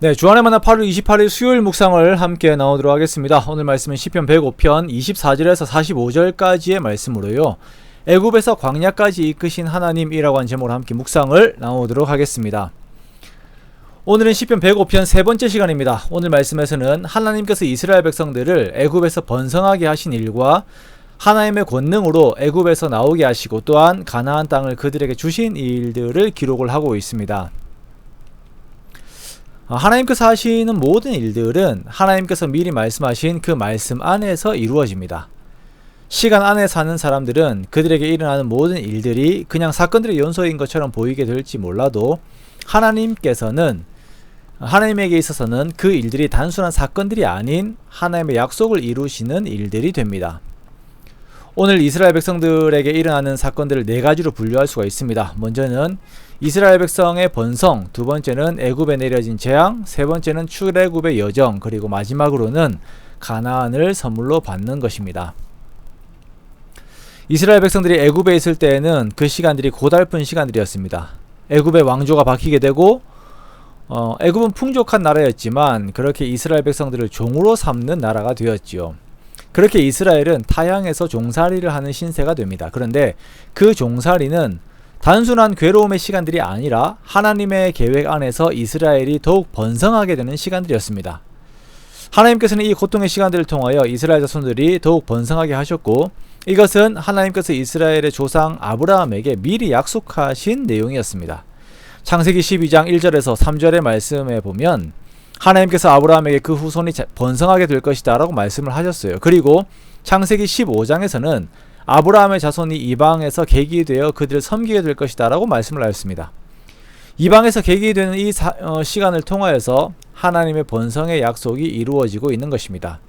네, 주안의 만나 8월 28일 수요일 묵상을 함께 나오도록 하겠습니다. 오늘 말씀은 시편 105편 24절에서 45절까지의 말씀으로요. 애굽에서 광야까지 이끄신 하나님이라고 한 제목으로 함께 묵상을 나오도록 하겠습니다. 오늘은 시편 105편 세 번째 시간입니다. 오늘 말씀에서는 하나님께서 이스라엘 백성들을 애굽에서 번성하게 하신 일과 하나님의 권능으로 애굽에서 나오게 하시고 또한 가나안 땅을 그들에게 주신 일들을 기록을 하고 있습니다. 하나님께서 하시는 모든 일들은 하나님께서 미리 말씀하신 그 말씀 안에서 이루어집니다. 시간 안에 사는 사람들은 그들에게 일어나는 모든 일들이 그냥 사건들의 연속인 것처럼 보이게 될지 몰라도 하나님에게 있어서는 그 일들이 단순한 사건들이 아닌 하나님의 약속을 이루시는 일들이 됩니다. 오늘 이스라엘 백성들에게 일어나는 사건들을 네 가지로 분류할 수가 있습니다. 먼저는 이스라엘 백성의 번성, 두 번째는 애굽에 내려진 재앙, 세 번째는 출애굽의 여정, 그리고 마지막으로는 가나안을 선물로 받는 것입니다. 이스라엘 백성들이 애굽에 있을 때에는 그 시간들이 고달픈 시간들이었습니다. 애굽의 왕조가 바뀌게 되고 애굽은 풍족한 나라였지만 그렇게 이스라엘 백성들을 종으로 삼는 나라가 되었지요. 그렇게 이스라엘은 타향에서 종살이를 하는 신세가 됩니다. 그런데 그 종살이는 단순한 괴로움의 시간들이 아니라 하나님의 계획 안에서 이스라엘이 더욱 번성하게 되는 시간들이었습니다. 하나님께서는 이 고통의 시간들을 통하여 이스라엘 자손들이 더욱 번성하게 하셨고, 이것은 하나님께서 이스라엘의 조상 아브라함에게 미리 약속하신 내용이었습니다. 창세기 12장 1절에서 3절의 말씀에 보면 하나님께서 아브라함에게 그 후손이 번성하게 될 것이다 라고 말씀을 하셨어요. 그리고 창세기 15장에서는 아브라함의 자손이 이방에서 객이 되어 그들을 섬기게 될 것이다 라고 말씀을 하였습니다. 이방에서 객이 되는 이 시간을 통하여서 하나님의 번성의 약속이 이루어지고 있는 것입니다.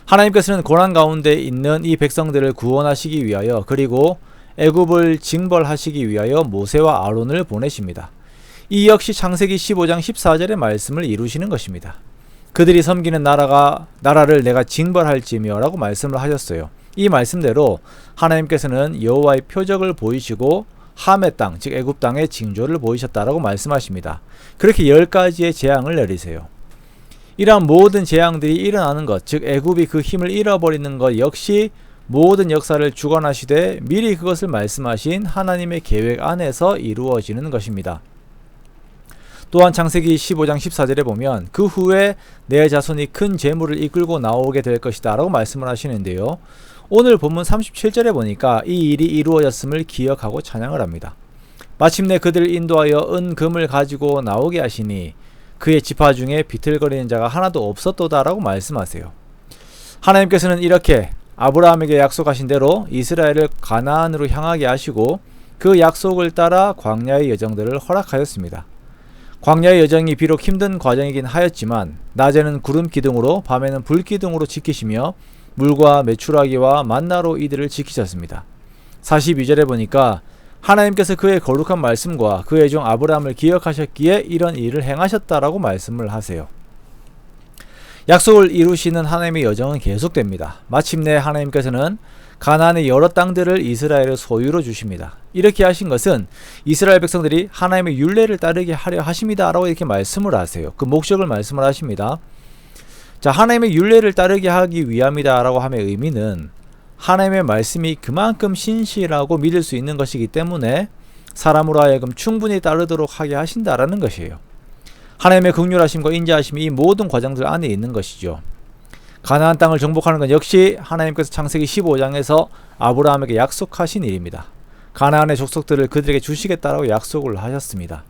하나님께서는 고난 가운데 있는 이 백성들을 구원하시기 위하여, 그리고 애굽을 징벌하시기 위하여 모세와 아론을 보내십니다. 이 역시 창세기 15장 14절의 말씀을 이루시는 것입니다. 그들이 섬기는 나라를 내가 징벌할지며 라고 말씀을 하셨어요. 이 말씀대로 하나님께서는 여호와의 표적을 보이시고 함의 땅, 즉 애굽 땅의 징조를 보이셨다라고 말씀하십니다. 그렇게 10가지의 재앙을 내리세요. 이러한 모든 재앙들이 일어나는 것, 즉 애굽이 그 힘을 잃어버리는 것 역시 모든 역사를 주관하시되 미리 그것을 말씀하신 하나님의 계획 안에서 이루어지는 것입니다. 또한 창세기 15장 14절에 보면 그 후에 내 자손이 큰 재물을 이끌고 나오게 될 것이다 라고 말씀을 하시는데요. 오늘 본문 37절에 보니까 이 일이 이루어졌음을 기억하고 찬양을 합니다. 마침내 그들을 인도하여 은금을 가지고 나오게 하시니 그의 지파 중에 비틀거리는 자가 하나도 없었도다 라고 말씀하세요. 하나님께서는 이렇게 아브라함에게 약속하신 대로 이스라엘을 가나안으로 향하게 하시고 그 약속을 따라 광야의 여정들을 허락하였습니다. 광야의 여정이 비록 힘든 과정이긴 하였지만 낮에는 구름 기둥으로 밤에는 불 기둥으로 지키시며 물과 메추라기와 만나로 이들을 지키셨습니다. 42절에 보니까 하나님께서 그의 거룩한 말씀과 그의 종 아브라함을 기억하셨기에 이런 일을 행하셨다라고 말씀을 하세요. 약속을 이루시는 하나님의 여정은 계속됩니다. 마침내 하나님께서는 가나안의 여러 땅들을 이스라엘의 소유로 주십니다. 이렇게 하신 것은 이스라엘 백성들이 하나님의 율례를 따르게 하려 하심이다 라고 이렇게 말씀을 하세요. 그 목적을 말씀을 하십니다. 자, 하나님의 율례를 따르게 하기 위함이다 라고 함의 의미는 하나님의 말씀이 그만큼 신실하고 믿을 수 있는 것이기 때문에 사람으로 하여금 충분히 따르도록 하게 하신다라는 것이에요. 하나님의 긍휼하심과 인자하심이 이 모든 과정들 안에 있는 것이죠. 가나안 땅을 정복하는 건 역시 하나님께서 창세기 15장에서 아브라함에게 약속하신 일입니다. 가나안의 족속들을 그들에게 주시겠다라고 약속을 하셨습니다.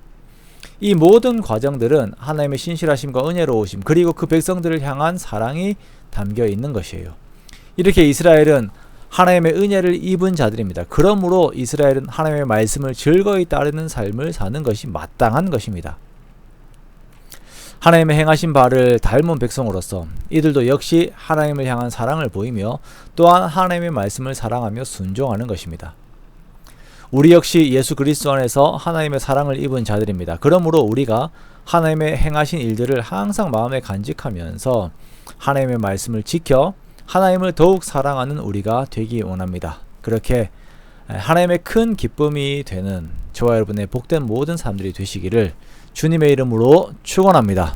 이 모든 과정들은 하나님의 신실하심과 은혜로우심, 그리고 그 백성들을 향한 사랑이 담겨 있는 것이에요. 이렇게 이스라엘은 하나님의 은혜를 입은 자들입니다. 그러므로 이스라엘은 하나님의 말씀을 즐거이 따르는 삶을 사는 것이 마땅한 것입니다. 하나님의 행하신 바를 닮은 백성으로서 이들도 역시 하나님을 향한 사랑을 보이며 또한 하나님의 말씀을 사랑하며 순종하는 것입니다. 우리 역시 예수 그리스도 안에서 하나님의 사랑을 입은 자들입니다. 그러므로 우리가 하나님의 행하신 일들을 항상 마음에 간직하면서 하나님의 말씀을 지켜 하나님을 더욱 사랑하는 우리가 되기 원합니다. 그렇게 하나님의 큰 기쁨이 되는 저와 여러분의 복된 모든 사람들이 되시기를 주님의 이름으로 축원합니다.